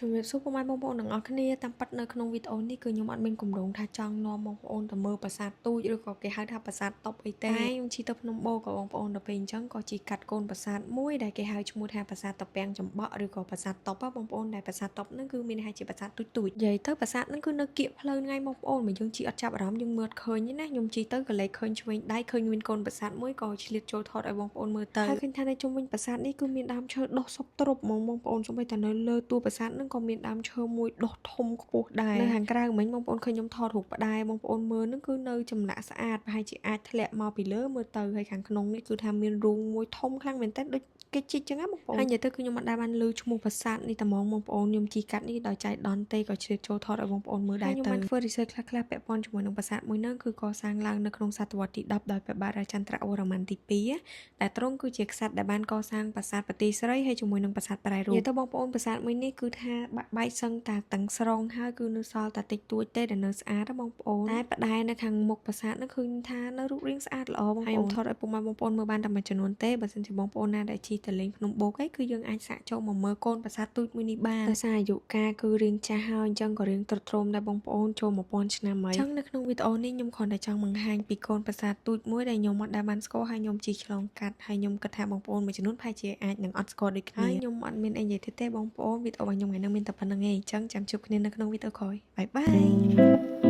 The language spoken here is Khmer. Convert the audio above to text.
ជំរាបសួរពុកម៉ែបងប្អូនទាំងអស់គ្នាតាមពិតនៅក្នុងវីដេអូនេះគឺខ្ញុំអត់មានគម្រោងថាចង់នាំបងប្អូនទៅមើលប្រាសាទទូចឬក៏គេហៅថាប្រាសាទតុបអីទេខ្ញុំជិះទៅភ្នំបូរក៏បងប្អូនទៅពេលអញ្ចឹងក៏ជិះកាត់កូនប្រាសាទមួយដែលគេហៅឈ្មោះថាប្រាសាទតាពាំងចំបក់ឬក៏ប្រាសាទតុបបងប្អូនដែលប្រាសាទតុបហ្នឹងគឺមានន័យថាជាប្រាសាទទូចទូចនិយាយទៅប្រាសាទហ្នឹងគឺនៅគៀកផ្លូវថ្ងៃបងប្អូនមកយើងជិះអត់ចាប់អារម្មណ៍យើងមើលឃើញទេណាខ្ញុំជិះទៅក៏លេចឃើញឆ្វេងដៃឃើញមានកូនប្រាសាទមួយក៏ឆ្លៀតចូលថតឲ្យបងប្អូនមើលទៅហើយឃើញថានៅជុំវិញប្រាសាទនេះគឺមានដើមឈើដុះសពទ្រប់ហ្មងបងប្អូនសូម្បីតែនៅលើតួប្រាសាទហ្នឹងក៏មានដើមឈើមួយដុះធំខ្ពស់ដែរនៅខាងក្រៅមិញបងប្អូនឃើញខ្ញុំថតរូបផ្តែរបងប្អូនមើលហ្នឹងគឺនៅចំណាក់ស្អាតប្រហែលជាអាចធ្លាក់មកពីលើមើលទៅហើយខាងក្នុងនេះគឺថាមានរូងមួយធំខ្លាំងមែនតើដូចគេជីកចឹងណាបងប្អូនហើយនិយាយទៅគឺខ្ញុំអត់ដែលបានលើឈ្មោះប្រាសាទនេះតែហ្មងបងប្អូនខ្ញុំជីកាត់នេះដោយចៃដន្យទេក៏ជ្រាបចូលថតឲ្យបងប្អូនមើលដែរទៅខ្ញុំបានធ្វើ research ខ្លះៗពាក់ព័ន្ធជាមួយនឹងប្រាសាទមួយហ្នឹងគឺកសាងឡើងនៅក្នុងសតវត្សទី10ដោយព្រះបាទរាជចន្ទ្រវរ្ម័នទី2ដែលទ្រង់គឺជាក្សត្រដែលបានកសាងប្រាសាទប្រទីស្រីហើយជាមួយនឹងប្រាសាទប្រែរូបនិយាយទៅបងប្អូនប្រាសាទមួយនេះគឺថាបាក់បែកសឹងតែទាំងស្រុងហើយគឺនៅសល់តែតិចតួចទេដែលនៅស្អាតបងប្អូនតែផ្តែរនៅខាងមុខប្រាសាទហ្នឹងឃើញថានៅរូបរាងស្អាតល្អបងប្អូនហើយខ្ញុំថតឲ្យពុកម៉ែបងប្អូនមើលបានតែមួយចំនួនទេបើសិនជាបងប្អូនណាដែលជិះទៅលេងភ្នំបូកឯងគឺយើងអាចសាកចូលមកមើលកូនប្រាសាទទូចមួយនេះបានដោយសារអាយុកាលគឺរៀងចាស់ហើយអញ្ចឹងក៏រៀងទ្រុឌទ្រោមដែរបងប្អូនចូល1000ឆ្នាំហើយអញ្ចឹងនៅក្នុងវីដេអូនេះខ្ញុំគ្រាន់តែចង់បង្ហាញពីកូនប្រាសាទទូចមួយដែលខ្ញុំអត់ដែលបានស្គាល់ហើយខ្ញុំជិះឆ្លងកាត់ហើយខ្ញុំគិតថាបងប្អូនមួយចំនួនប្រហែលជាអាចនឹងអត់ស្គាល់ដូចគ្នាហើយខ្ញុំអត់មានអីនិយាយទៀតទេបងប្អូនវីដេអូរបស់ខ្ញុំថ្ងៃនេះមានតែប៉ុណ្្នឹងឯងអញ្ចឹងចាំជួបគ្នានៅក្នុងវីដេអូក្រោយបាយបាយ